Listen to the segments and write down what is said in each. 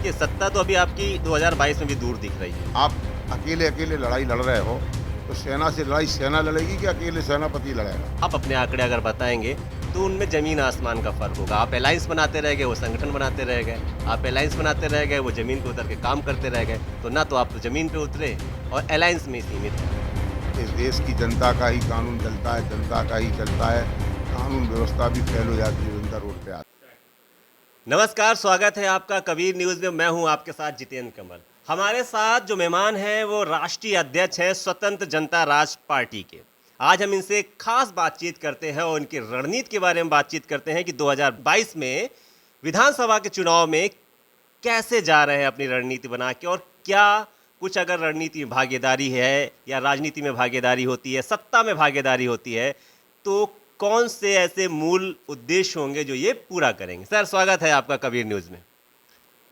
देखिए सत्ता तो अभी आपकी 2022 में भी दूर दिख रही है। आप अकेले अकेले लड़ाई लड़ रहे हो तो सेना से लड़ाई सेना लड़ेगी कि अकेले सेनापति लड़ेगा? आप अपने आंकड़े अगर बताएंगे तो उनमें ज़मीन आसमान का फ़र्क होगा। आप अलायंस बनाते रह गए, वो संगठन बनाते रह गए। आप अलायंस बनाते रह गए, वो ज़मीन पे उतर के काम करते रह गए। तो ना तो आप तो ज़मीन पे उतरे और अलायंस में ही सीमित हैं। इस देश की जनता का ही कानून चलता है, जनता का ही चलता है। कानून व्यवस्था भी फेल हो जाती है जनता रोड पे आती नमस्कार, स्वागत है आपका कबीर न्यूज़ में। मैं हूं आपके साथ जितेंद्र कमल। हमारे साथ जो मेहमान हैं वो राष्ट्रीय अध्यक्ष हैं स्वतंत्र जनता राष्ट्र पार्टी के। आज हम इनसे खास बातचीत करते हैं और इनकी रणनीति के बारे में बातचीत करते हैं कि 2022 में विधानसभा के चुनाव में कैसे जा रहे हैं अपनी रणनीति बना के, और क्या कुछ अगर रणनीति में भागीदारी है या राजनीति में भागीदारी होती है, सत्ता में भागीदारी होती है, तो कौन से ऐसे मूल उद्देश्य होंगे जो ये पूरा करेंगे। सर, स्वागत है आपका कबीर न्यूज़ में। है।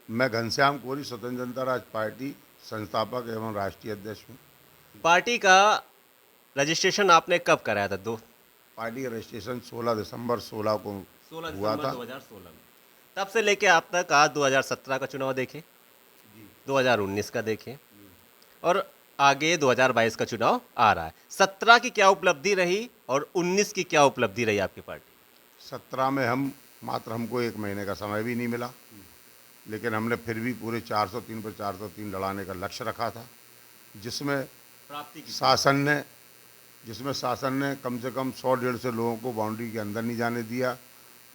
मैं घनश्याम कोरी स्वतंत्र जनता राष्ट्र पार्टी संस्थापक एवं राष्ट्रीय अध्यक्ष हूँ। पार्टी का रजिस्ट्रेशन आपने कब कराया था? पार्टी का रजिस्ट्रेशन 16 दिसंबर 16 को 16 हुआ दिसंबर था। 2016 में। तब से लेके आप तक आज 2017 का चुनाव देखें, 2019 का देखें और आगे 2022 का चुनाव आ रहा है। 17 की क्या उपलब्धि रही और 19 की क्या उपलब्धि रही आपकी पार्टी? 17 में हमको 1 महीने का समय भी नहीं मिला, लेकिन हमने फिर भी पूरे 403 पर 403 लड़ाने का लक्ष्य रखा था, जिसमें प्राप्ति की शासन ने कम से कम 100-150 लोगों को बाउंड्री के अंदर नहीं जाने दिया,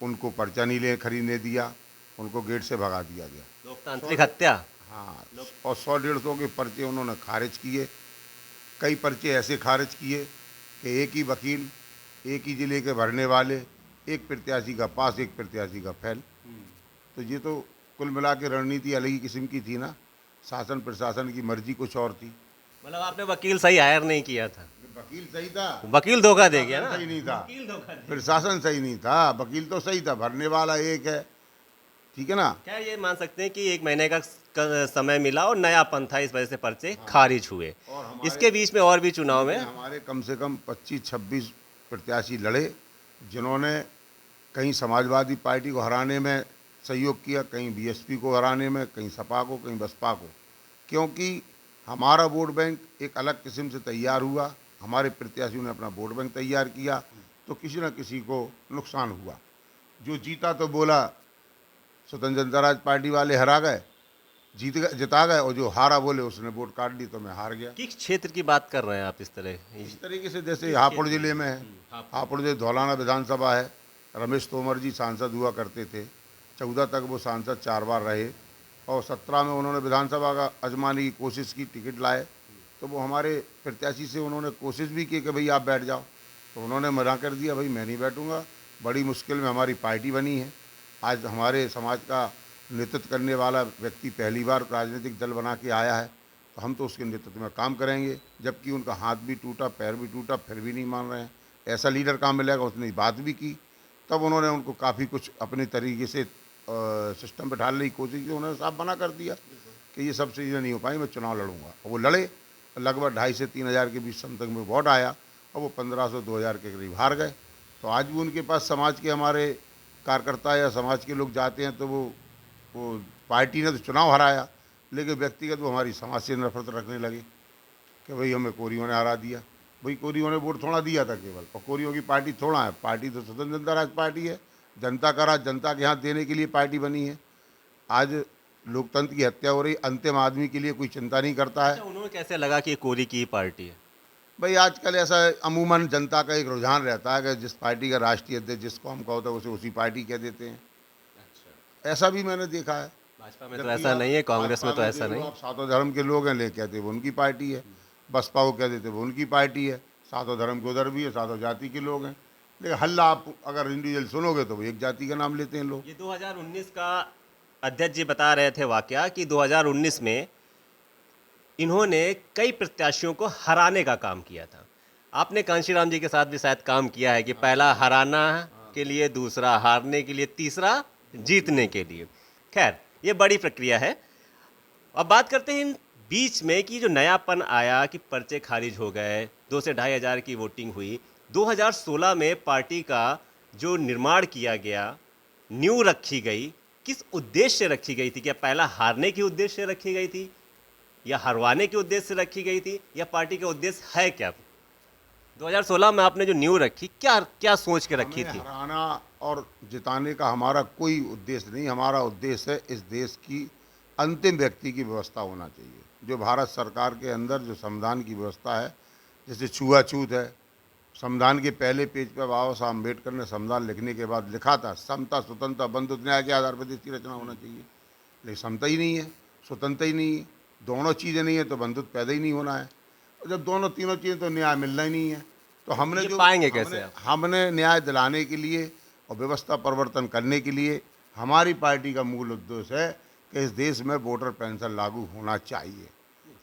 उनको पर्चा नहीं खरीदने दिया, उनको गेट से भगा दिया गया। लोकतांत्रिक हत्या। हाँ, और 100-150 के पर्चे उन्होंने खारिज किए। कई पर्चे ऐसे खारिज किए कि एक ही वकील, एक ही ज़िले के भरने वाले, एक प्रत्याशी का पास, एक प्रत्याशी का फेल। तो ये तो कुल मिला के रणनीति अलग ही किस्म की थी ना। शासन प्रशासन की मर्जी कुछ और थी। मतलब आपने वकील सही हायर नहीं किया था, वकील सही था, वकील धोखा दे गया ना। सही नहीं था, वकील धोखा दे। प्रशासन सही नहीं था, वकील तो सही था, भरने वाला एक है, ठीक है ना। क्या ये मान सकते हैं कि 1 महीने का समय मिला और नयापन था, इस वजह से पर्चे खारिज हुए। और इसके बीच में और भी चुनाव में हमारे कम से कम 25-26 प्रत्याशी लड़े, जिन्होंने कहीं समाजवादी पार्टी को हराने में सहयोग किया, कहीं बीएसपी को हराने में, कहीं सपा को, कहीं बसपा को। क्योंकि हमारा वोट बैंक एक अलग किस्म से तैयार हुआ, हमारे प्रत्याशियों ने अपना वोट बैंक तैयार किया, तो किसी न किसी को नुकसान हुआ। जो जीता तो बोला स्वतंत्र जनता राष्ट्र पार्टी वाले हरा गए, जिता गए, और जो हारा बोले उसने वोट काट दी तो मैं हार गया। किस क्षेत्र की बात कर रहे हैं आप? इस तरह इस तरीके से जैसे हापुड़ जिले में है, हापुड़ जो धौलाना विधानसभा है, रमेश तोमर जी सांसद हुआ करते थे। 14 तक वो सांसद 4 बार रहे और 17 में उन्होंने विधानसभा का आजमाने की कोशिश की, टिकट लाए, तो वो हमारे प्रत्याशी से उन्होंने कोशिश भी की कि भाई आप बैठ जाओ, तो उन्होंने मना कर दिया, भाई मैं नहीं बैठूंगा। बड़ी मुश्किल में हमारी पार्टी बनी है। आज हमारे समाज का नेतृत्व करने वाला व्यक्ति पहली बार राजनीतिक दल बना के आया है, तो हम तो उसके नेतृत्व में काम करेंगे। जबकि उनका हाथ भी टूटा, पैर भी टूटा, फिर भी नहीं मान रहे हैं। ऐसा लीडर काम मिलेगा, उसने बात भी की, तब उन्होंने उनको काफ़ी कुछ अपने तरीके से सिस्टम पर ढालने की कोशिश की। उन्होंने साफ मना कर दिया कि ये सब चीज़ें नहीं हो पाई, मैं चुनाव लड़ूंगा। और वो लड़े, लगभग 2,500 से 3,000 के बीच समथिंग में वोट आया, और वो 1,500-2,000 के करीब हार गए। तो आज भी उनके पास समाज के हमारे कार्यकर्ता या समाज के लोग जाते हैं, तो वो पार्टी ने तो चुनाव हराया, लेकिन व्यक्तिगत वो हमारी समाज से नफरत रखने लगे कि भाई हमें कोरियों ने हरा दिया। भाई कोरियों ने वोट थोड़ा दिया था केवल, और कोरियों की पार्टी थोड़ा है। पार्टी तो स्वतंत्र जनता राष्ट्र पार्टी है, जनता का राज जनता के हाथ देने के लिए पार्टी बनी है। आज लोकतंत्र की हत्या हो रही, अंतिम आदमी के लिए कोई चिंता नहीं करता है। अच्छा, उन्होंने कैसे लगा कि ये कोरी की पार्टी है? भाई आजकल ऐसा अमूमन जनता का एक रुझान रहता है कि जिस पार्टी का राष्ट्रीय अध्यक्ष जिसको हम कहते हैं उसे उसी पार्टी कह देते हैं। ऐसा भी मैंने देखा है। भाजपा में तो ऐसा नहीं है, कांग्रेस में तो ऐसा नहीं। आप सातों धर्म के लोग हैं, ले कहते वो उनकी पार्टी है, बसपा को कह देते वो उनकी पार्टी है। सातों धर्म के उधर भी है, सातों जाति के लोग हैं, लेकिन हल्ला आप अगर इंडिविजुअल सुनोगे तो वो एक जाति का नाम लेते हैं लोग। ये 2019 का अध्यक्ष जी बता रहे थे वाकया कि 2019 में इन्होंने कई प्रत्याशियों को हराने का काम किया था। आपने कांशीराम जी के साथ भी शायद काम किया है कि पहला हराना के लिए, दूसरा हारने के लिए, तीसरा जीतने के लिए। खैर, ये बड़ी प्रक्रिया है। अब बात करते हैं इन बीच में कि जो नयापन आया कि पर्चे खारिज हो गए, 2 से 2,500 की वोटिंग हुई। 2016 में पार्टी का जो निर्माण किया गया, नींव रखी गई, किस उद्देश्य से रखी गई थी? क्या पहला हारने के उद्देश्य से रखी गई थी, या हरवाने के उद्देश्य से रखी गई थी, या पार्टी का उद्देश्य है क्या? 2016 में आपने जो नींव रखी, क्या क्या सोच के रखी हमें थी? हराना और जिताने का हमारा कोई उद्देश्य नहीं। हमारा उद्देश्य है इस देश की अंतिम व्यक्ति की व्यवस्था होना चाहिए। जो भारत सरकार के अंदर जो संविधान की व्यवस्था है, जैसे छुआछूत है, संविधान के पहले पेज पर बाबा साहब अम्बेडकर ने संविधान लिखने के बाद लिखा था समता स्वतंत्रता बंधुत्व न्याय के आधार पर देश की रचना होना चाहिए। लेकिन समता ही नहीं है, स्वतंत्रता ही नहीं है, दोनों चीज़ें नहीं है तो बंधुत्व पैदा ही नहीं होना है। और जब दोनों तीनों चीज़ें तो न्याय मिलना ही नहीं है। तो हमने ये जो पाएंगे कैसे आप? हमने न्याय दिलाने के लिए और व्यवस्था परिवर्तन करने के लिए हमारी पार्टी का मूल उद्देश्य है कि इस देश में वोटर पेंशन लागू होना चाहिए।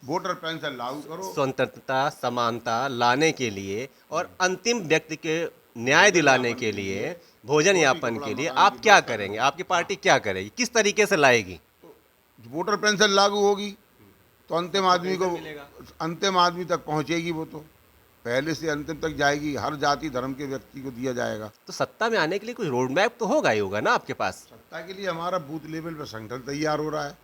वोटर पेंशन लागू करो। स्वतंत्रता समानता लाने के लिए और अंतिम व्यक्ति के न्याय दिलाने के लिए, भोजन यापन के लिए आप क्या करेंगे? आपकी पार्टी क्या करेगी, किस तरीके से लाएगी? वोटर पेंशन लागू होगी तो अंतिम आदमी को, मिलेगा। अंतिम आदमी तक पहुंचेगी। वो तो पहले से अंतिम तक जाएगी, हर जाति धर्म के व्यक्ति को दिया जाएगा। तो सत्ता में आने के लिए कोई रोड मैप तो होगा ही होगा ना आपके पास? सत्ता के लिए हमारा बूथ लेवल पर संगठन तैयार हो रहा है।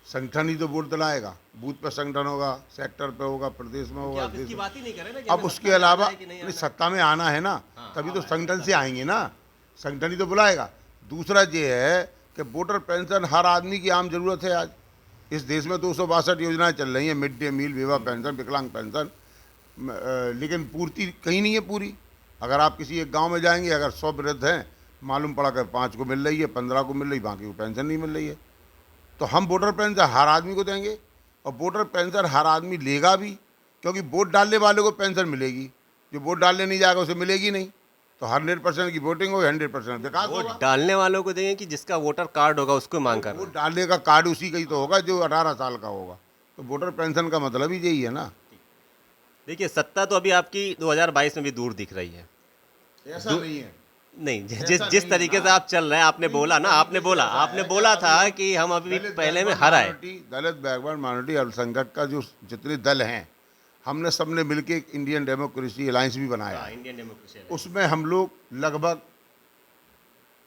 संगठन ही तो वोट दिलाएगा। बूथ पर संगठन होगा, सेक्टर पे होगा, प्रदेश में होगा, आप देश इसकी में। बात ही नहीं करें ना कि अब हमें उसके सत्ता में अलावा आना है कि नहीं नहीं, आना? सत्ता में आना है ना, तभी तो संगठन से आएंगे ना। संगठन ही तो बुलाएगा। दूसरा ये है कि वोटर पेंशन हर आदमी की आम जरूरत है। आज इस देश में 262 योजनाएं चल रही हैं, मिड डे मील, विधवा पेंशन, विकलांग पेंशन, लेकिन पूर्ति कहीं नहीं है पूरी। अगर आप किसी एक गांव में जाएंगे, अगर 100 वृद्ध हैं, मालूम पड़ा कि 5 को मिल रही है, 15 को मिल रही, बाकी को पेंशन नहीं मिल रही है। तो हम वोटर पेंशन हर आदमी को देंगे और वोटर पेंशन हर आदमी लेगा भी, क्योंकि वोट डालने वाले को पेंशन मिलेगी, जो वोट डालने नहीं जाएगा उसे मिलेगी नहीं। तो 100% की वोटिंग होगी, 100% विकास वोट होगा। डालने वालों को देंगे कि जिसका वोटर कार्ड होगा उसको मांग कर? वोट डालने का कार्ड उसी का ही तो होगा जो 18 साल का होगा। तो वोटर पेंशन का मतलब ही यही है ना। देखिए, सत्ता तो अभी आपकी 2022 में भी दूर दिख रही है। ऐसा नहीं है। नहीं, जिस ऐसा जिस नहीं तरीके है से ना। आप चल रहे हैं, आपने बोला ना, आपने बोला था कि हम अभी पहले में हर आए। दलित बैकवर्ड माइनॉरिटी अल्पसंख्यक का जो जितने दल हैं, हमने सबने मिलके एक इंडियन डेमोक्रेसी अलायंस भी बनाया है। इंडियन डेमोक्रेसी उसमें हम लोग लगभग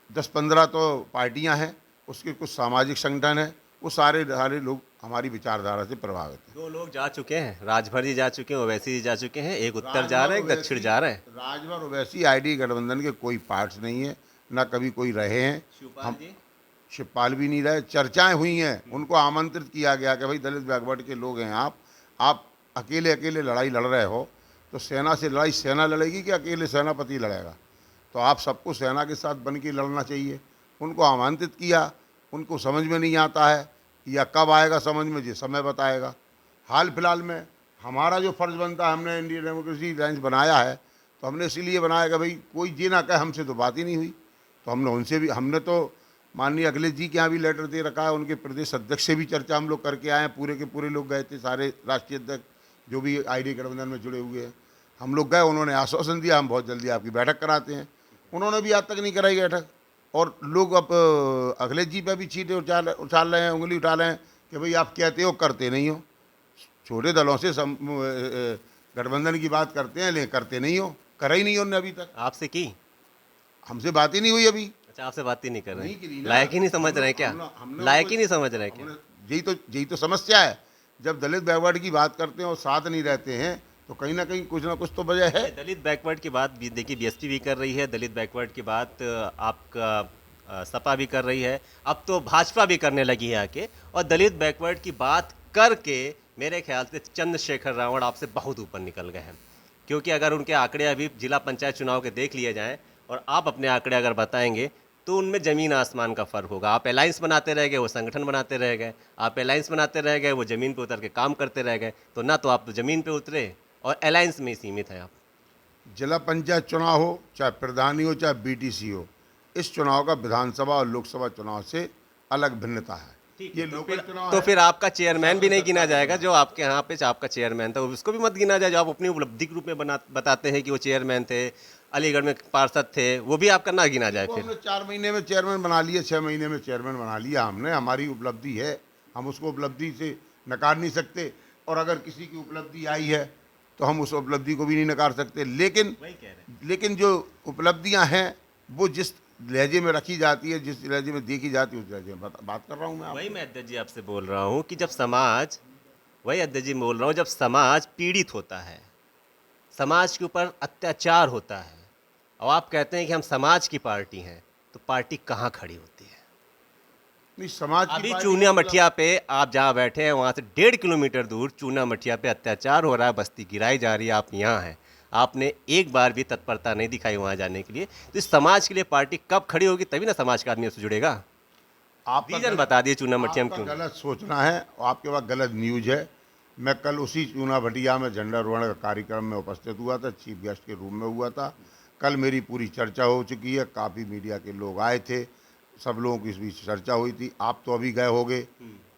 10-15 तो पार्टियां हैं, उसके कुछ सामाजिक संगठन हैं, वो सारे लोग हमारी विचारधारा से प्रभावित हैं। 2 लोग जा चुके हैं, राजभर जी जा चुके हैं, ओवैसी जी जा चुके हैं, एक उत्तर जा रहे हैं, एक दक्षिण जा रहे हैं। राजभर ओवैसी आईडी गठबंधन के कोई पार्ट्स नहीं है, ना कभी कोई रहे हैं। शिवपाल जी? शिवपाल भी नहीं रहे। चर्चाएं हुई हैं, उनको आमंत्रित किया गया कि भाई दलित बैकवर्ड के लोग हैं आप अकेले अकेले लड़ाई लड़ रहे हो, तो सेना से लड़ाई सेना लड़ेगी कि अकेले सेनापति लड़ेगा? तो आप सबको सेना के साथ बन के लड़ना चाहिए। उनको आमंत्रित किया, उनको समझ में नहीं आता है, या कब आएगा समझ में, ये समय बताएगा। हाल फिलहाल में हमारा जो फ़र्ज़ बनता है, हमने इंडियन डेमोक्रेसी अलायंस बनाया है, तो हमने इसीलिए बनाया कि भाई कोई ये ना कहे हमसे तो बात ही नहीं हुई। तो हमने तो माननीय अखिलेश जी के यहाँ भी लेटर दे रखा है, उनके प्रदेश अध्यक्ष से भी चर्चा हम लोग करके आए हैं। पूरे के पूरे लोग गए थे, सारे राष्ट्रीय अध्यक्ष जो भी आईडी गठबंधन में जुड़े हुए हैं, हम लोग गए। उन्होंने आश्वासन दिया हम बहुत जल्दी आपकी बैठक कराते हैं। उन्होंने भी आज तक नहीं कराई बैठक। और लोग अब अखिलेश जी पे भी छींटे उछाल रहे हैं, उंगली उठा रहे हैं कि भाई आप कहते हो करते नहीं हो। छोटे दलों से गठबंधन की बात करते हैं, लेकिन करते नहीं हो। करा ही नहीं उन्होंने अभी तक। आपसे की? हमसे बात ही नहीं हुई अभी। अच्छा, आपसे बात ही नहीं कर रहे नहीं करी हैं, ना। लायक ही नहीं समझ रहे हैं क्या? लायक ही नहीं समझ रहे हैं क्या? यही तो समस्या है। जब दलित बैकवर्ड की बात करते हैं और साथ नहीं रहते हैं, तो कहीं ना कुछ तो वजह है। दलित बैकवर्ड की बात भी देखिए, बीएसपी भी कर रही है, दलित बैकवर्ड की बात आपका सपा भी कर रही है, अब तो भाजपा भी करने लगी है आके। और दलित बैकवर्ड की बात करके मेरे ख्याल से चंद्रशेखर रावण आपसे बहुत ऊपर निकल गए हैं। क्योंकि अगर उनके आंकड़े अभी जिला पंचायत चुनाव के देख लिए जाएं और आप अपने आंकड़े अगर बताएंगे, तो उनमें ज़मीन आसमान का फ़र्क होगा। आप अलायंस बनाते रह गए, वो संगठन बनाते रह गए। आप अलायंस बनाते रह गए, वो ज़मीन पे उतर के काम करते रह गए। तो ना तो आप ज़मीन पे उतरे और अलायंस में ही सीमित है आप। जिला पंचायत चुनाव हो, चाहे प्रधानी हो, चाहे बीटीसी हो, इस चुनाव का विधानसभा और लोकसभा चुनाव से अलग भिन्नता है। ये लोकल चुनाव तो है। फिर आपका चेयरमैन भी नहीं गिना जाएगा, जो आपके यहाँ पे आपका चेयरमैन था, उसको भी मत गिना जाए, जो आप अपनी उपलब्धि के रूप में बताते हैं कि वो चेयरमैन थे, अलीगढ़ में पार्षद थे, वो भी आपका ना गिना जाए। फिर हमने 4 महीने में चेयरमैन बना लिया, 6 महीने में चेयरमैन बना लिया हमने। हमारी उपलब्धि है, हम उसको उपलब्धि से नकार नहीं सकते। और अगर किसी की उपलब्धि आई है तो हम उस उपलब्धि को भी नहीं नकार सकते। लेकिन जो उपलब्धियां हैं वो जिस लहजे में रखी जाती है, जिस लहजे में देखी जाती है उस लहजे में बात कर रहा हूँ मैं वही आपको। मैं अध्यक्ष जी आपसे बोल रहा हूँ कि जब समाज, वही अध्यक्ष जी बोल रहा हूँ, जब समाज पीड़ित होता है, समाज के ऊपर अत्याचार होता है, और आप कहते हैं कि हम समाज की पार्टी हैं, तो पार्टी कहाँ खड़ी होती है? नहीं, समाज की अभी पार्टी का चूना मतलब मठिया पे आप जहाँ बैठे हैं वहाँ से 1.5 किलोमीटर दूर चूना मठिया पे अत्याचार हो रहा है, बस्ती गिराई जा रही है, आप यहाँ हैं, आपने एक बार भी तत्परता नहीं दिखाई वहाँ जाने के लिए। तो इस समाज के लिए पार्टी कब खड़ी होगी, तभी ना समाज का आदमी उससे जुड़ेगा। आपका रीजन गलत बता दिए चूना मठिया में आपका क्यों। गलत सोचना है और आपके पास गलत न्यूज है। मैं कल उसी चूना भटिया में झंडारोहण का कार्यक्रम में उपस्थित हुआ था, चीफ गेस्ट के रूम में हुआ था। कल मेरी पूरी चर्चा हो चुकी है, काफ़ी मीडिया के लोग आए थे, सब लोगों की इस बीच चर्चा हुई थी। आप तो अभी गए होगे,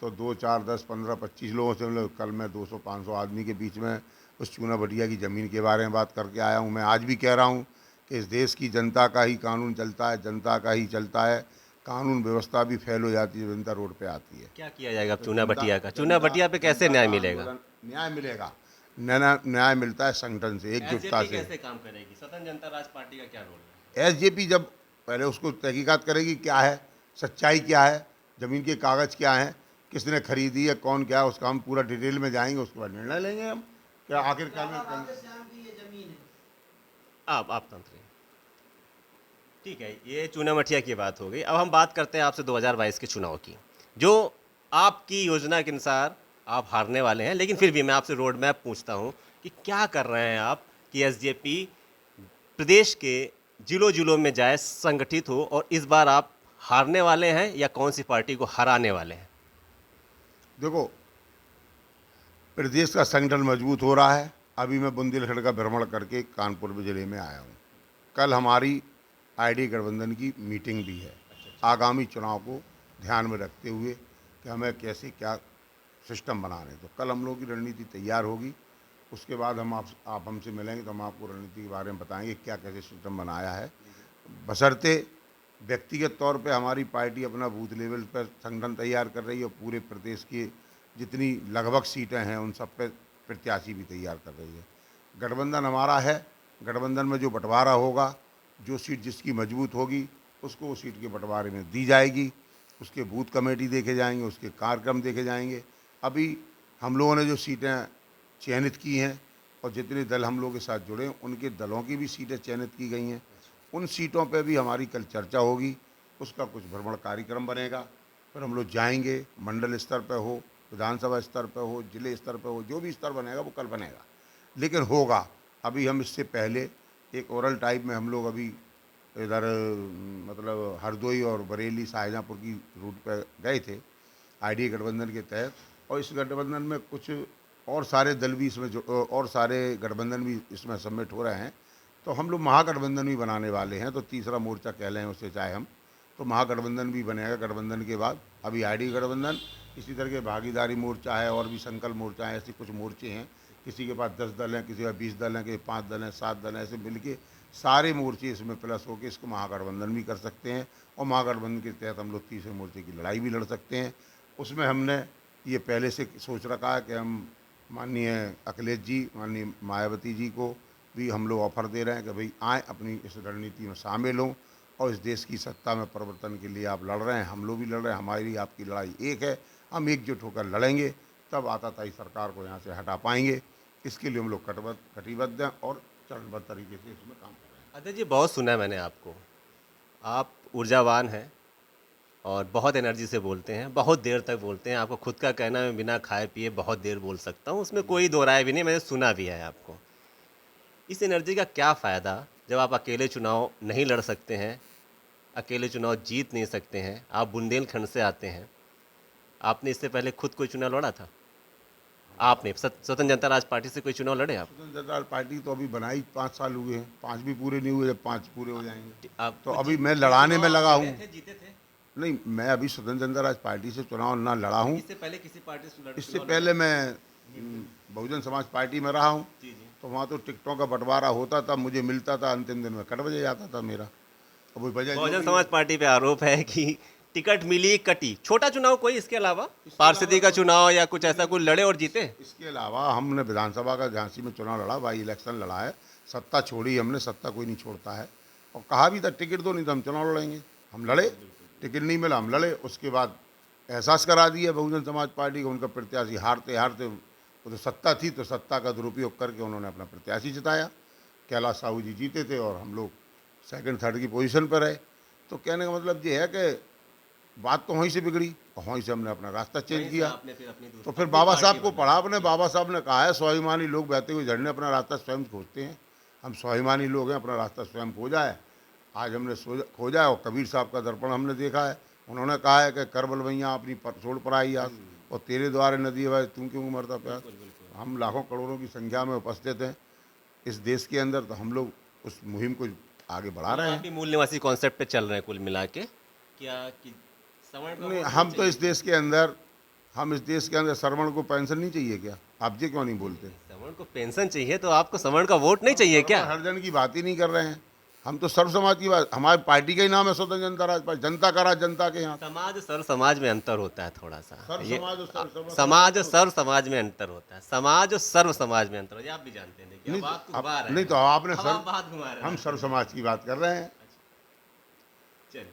तो 2 4 10 15 25 लोगों से मतलब कल मैं 200 500 आदमी के बीच में उस चूना भटिया की ज़मीन के बारे में बात करके आया हूँ। मैं आज भी कह रहा हूँ कि इस देश की जनता का ही कानून चलता है, जनता का ही चलता है। कानून व्यवस्था भी फेल हो जाती है, जनता रोड पे आती है। क्या किया जाएगा अब तो चूना जनता भटिया का? चूना जनता भटिया पे कैसे जनता न्याय का मिलेगा? आंदोलन, न्याय मिलेगा। न्याय मिलता है संगठन से, एकजुटता एसजेपी से। कैसे काम करेगी? स्वतंत्र जनता राज पार्टी का क्या रोल है? एसजेपी जब पहले उसको तहकीकात करेगी, क्या है सच्चाई, क्या है ज़मीन के कागज़, क्या हैं, किसने खरीदी है, कौन क्या है, उसका हम पूरा डिटेल में जाएंगे, उसके बाद निर्णय लेंगे हम क्या आखिरकार में आप तंत्र हैं। ठीक है, ये चूना मठिया की बात हो गई। अब हम बात करते हैं आपसे 2022 के चुनाव की, जो आपकी योजना के अनुसार आप हारने वाले हैं, लेकिन फिर भी मैं आपसे रोड मैप पूछता हूँ कि क्या कर रहे हैं आप कि एसजेपी प्रदेश के जिलों जिलों में जाए, संगठित हो, और इस बार आप हारने वाले हैं या कौन सी पार्टी को हराने वाले हैं? देखो, प्रदेश का संगठन मजबूत हो रहा है। अभी मैं बुंदेलखंड का भ्रमण करके कानपुर जिले में आया हूँ। कल हमारी आईडी गठबंधन की मीटिंग भी है, आगामी चुनाव को ध्यान में रखते हुए कि हमें कैसे क्या सिस्टम बनाने। तो कल हम लोगों की रणनीति तैयार होगी, उसके बाद हम आप हमसे मिलेंगे तो हम आपको रणनीति के बारे में बताएंगे क्या कैसे सिस्टम बनाया है। बशर्ते व्यक्तिगत तौर पे हमारी पार्टी अपना बूथ लेवल पर संगठन तैयार कर रही है और पूरे प्रदेश की जितनी लगभग सीटें हैं उन सब पे प्रत्याशी भी तैयार कर रही है। गठबंधन हमारा है, गठबंधन में जो बंटवारा होगा, जो सीट जिसकी मजबूत होगी उसको उस सीट के बंटवारे में दी जाएगी, उसके बूथ कमेटी देखे जाएंगे, उसके कार्यक्रम देखे जाएंगे। अभी हम लोगों ने जो सीटें चयनित की हैं और जितने दल हम लोग के साथ जुड़े हैं उनके दलों की भी सीटें चयनित की गई हैं। उन सीटों पे भी हमारी कल चर्चा होगी, उसका कुछ भ्रमण कार्यक्रम बनेगा। फिर हम लोग जाएंगे, मंडल स्तर पे हो, विधानसभा स्तर पे हो, जिले स्तर पे हो, जो भी स्तर बनेगा वो कल बनेगा, लेकिन होगा। अभी हम इससे पहले एक ओरल टाइप में हम लोग अभी इधर मतलब हरदोई और बरेली शाहजहाँपुर की रूट पे गए थे आईडी गठबंधन के तहत, और इस गठबंधन में कुछ और सारे दल भी इसमें और सारे गठबंधन भी इसमें सबमिट हो रहे हैं। तो हम लोग महागठबंधन भी बनाने वाले हैं, तो तीसरा मोर्चा कह लें उसे चाहे हम, तो महागठबंधन भी बनेगा। गठबंधन के बाद अभी आईडी गठबंधन, इसी तरह के भागीदारी मोर्चा है और भी संकल्प मोर्चा है, ऐसे कुछ मोर्चे हैं। किसी के पास 10 दल हैं, किसी के पास 20 दल हैं, किसी 5 दल हैं, 7 दल हैं, ऐसे मिलके सारे मोर्चे इसमें प्लस होकर इसको महागठबंधन भी कर सकते हैं। और महागठबंधन के तहत हम लोग तीसरे मोर्चे की लड़ाई भी लड़ सकते हैं। उसमें हमने ये पहले से सोच रखा है कि हम माननीय अखिलेश जी, माननीय मायावती जी को भी हम लोग ऑफर दे रहे हैं कि भाई आएँ, अपनी इस रणनीति में शामिल हों और इस देश की सत्ता में परिवर्तन के लिए आप लड़ रहे हैं, हम लोग भी लड़ रहे हैं, हमारी आपकी लड़ाई एक है, हम एकजुट होकर लड़ेंगे, तब आताताई सरकार को यहाँ से हटा पाएंगे। इसके लिए हम लोग कटिबद्ध हैं और चरणबद्ध तरीके से इसमें काम कर रहे हैं। अध्यक्ष जी, बहुत सुना है मैंने आपको, आप ऊर्जावान हैं और बहुत एनर्जी से बोलते हैं, बहुत देर तक बोलते हैं। आपको खुद का कहना है, बिना खाए पिए बहुत देर बोल सकता हूँ, उसमें कोई दो राय भी नहीं, मैंने सुना भी है आपको। इस एनर्जी का क्या फ़ायदा जब आप अकेले चुनाव नहीं लड़ सकते हैं, अकेले चुनाव जीत नहीं सकते हैं? आप बुंदेलखंड से आते हैं, आपने इससे पहले खुद कोई चुनाव लड़ा था? आपने स्वतंत्र जनता राज पार्टी से कोई चुनाव लड़े आप? स्वतंत्र जनता पार्टी तो अभी बनाई 5 साल हुए हैं, 5 भी पूरे नहीं हुए, जब 5 पूरे हो जाएंगे आप तो अभी मैं लड़ाने में लगा हूँ। जीते थे? नहीं, मैं अभी स्वतंत्र जनता राज पार्टी से चुनाव ना लड़ा हूँ। इससे पहले किसी पार्टी से इससे पहले मैं बहुजन समाज पार्टी में रहा हूँ, जी जी। तो वहाँ तो टिकटों का बंटवारा होता था, मुझे मिलता था, अंतिम दिन में कट बजे जाता था मेरा। अब वो वजह जो बहुजन भी समाज पार्टी पे आरोप है कि टिकट मिली कटी। छोटा चुनाव कोई इसके अलावा पार्षदी का चुनाव या कुछ ऐसा कोई लड़े और जीते? इसके अलावा हमने विधानसभा का झांसी में चुनाव लड़ा, बाई इलेक्शन लड़ा है, सत्ता छोड़ी हमने, सत्ता कोई नहीं छोड़ता है। और कहा भी था टिकट दो नहीं तो हम चुनाव लड़ेंगे। हम लड़े, टिकट नहीं मिला, हम लड़े। उसके बाद एहसास करा दिया बहुजन समाज पार्टी को, उनका प्रत्याशी हारते हारते, वो तो सत्ता थी तो सत्ता का दुरुपयोग करके उन्होंने अपना प्रत्याशी जिताया। कैलाश साहू जी जीते थे और हम लोग सेकंड थर्ड की पोजीशन पर रहे। तो कहने का मतलब ये है कि बात तो वहीं से बिगड़ी और वहीं से हमने अपना रास्ता चेंज किया। आपने फिर अपनी तो फिर बाबा साहब को पढ़ा अपने, बाबा साहब ने कहा है स्वाभिमानी लोग बहते हुए झरने अपना रास्ता स्वयं खोजते हैं। हम स्वाभिमानी लोग हैं, अपना रास्ता स्वयं खोजा है। आज हमने खोजा है। और कबीर साहब का दर्पण हमने देखा है, उन्होंने कहा है कि कर बलवैया अपनी छोड़ पर आई आज, और तेरे द्वारे नदी भाई तुम क्यों मरता प्यास। हम लाखों करोड़ों की संख्या में उपस्थित हैं इस देश के अंदर, तो हम लोग उस मुहिम को आगे बढ़ा रहे हैं। आप भी मूल निवासी कॉन्सेप्ट पे चल रहे हैं कुल मिला के, क्या कि सवर्ण का नहीं, वोट हम तो चाहिए? इस देश के अंदर श्रवण को पेंशन नहीं चाहिए क्या? आप ये क्यों नहीं बोलते? सवर्ण को पेंशन चाहिए तो आपको सवर्ण का वोट नहीं चाहिए क्या? हर जन की बात ही नहीं कर रहे हैं। हम तो सर्व समाज की बात, हमारी पार्टी का ही नाम है स्वतंत्र जनता राज पार्टी। जनता का राज जनता के यहाँ। समाज सर्व समाज में अंतर होता है थोड़ा सा। सर्व ये समाज और सर्व समाज और सर्व समाज में अंतर होता है। समाज और सर्व समाज में अंतर होता है। ये आप भी जानते हैं। देखिए, नहीं, अब बात को घुमा रहे नहीं हैं। तो आपने अब आप बात घुमा रहे हैं। हम सर्व समाज की बात कर रहे हैं। चलिए,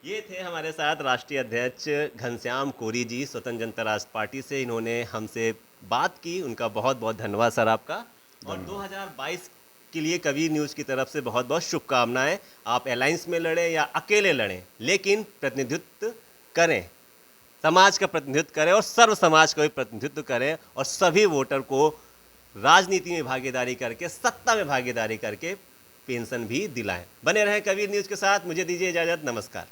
ये थे हमारे साथ राष्ट्रीय अध्यक्ष घनश्याम कोरी जी, स्वतंत्र जनता राष्ट्र पार्टी से। इन्होंने हमसे बात की, उनका बहुत बहुत धन्यवाद सर आपका। और 2022 के लिए कबीर न्यूज़ की तरफ से बहुत बहुत शुभकामनाएं। आप अलायंस में लड़ें या अकेले लड़ें, लेकिन प्रतिनिधित्व करें, समाज का प्रतिनिधित्व करें और सर्व समाज का भी प्रतिनिधित्व करें, और सभी वोटर को राजनीति में भागीदारी करके, सत्ता में भागीदारी करके पेंशन भी दिलाएं। बने रहें कबीर न्यूज़ के साथ। मुझे दीजिए इजाज़त। नमस्कार।